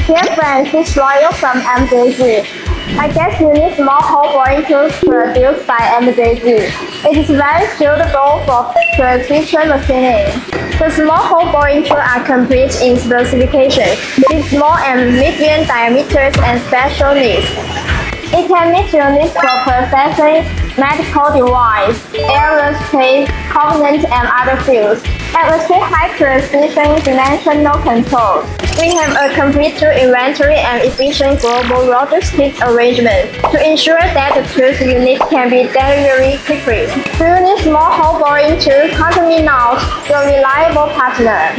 Dear friends, this is Royal from MJG. I guess you need small hole boring tools produced by MJG. It is very suitable for precision machining. The small hole boring tools are complete in specifications, with small and medium diameters and special needs. It can meet your needs for processing medical device, aerospace, components, and other fields. And achieve high precision dimensional control. We have a complete tool inventory and efficient global logistics arrangement to ensure that the tools you need can be delivered quickly. Do you need small hole boring tools? Contact me now, your reliable partner.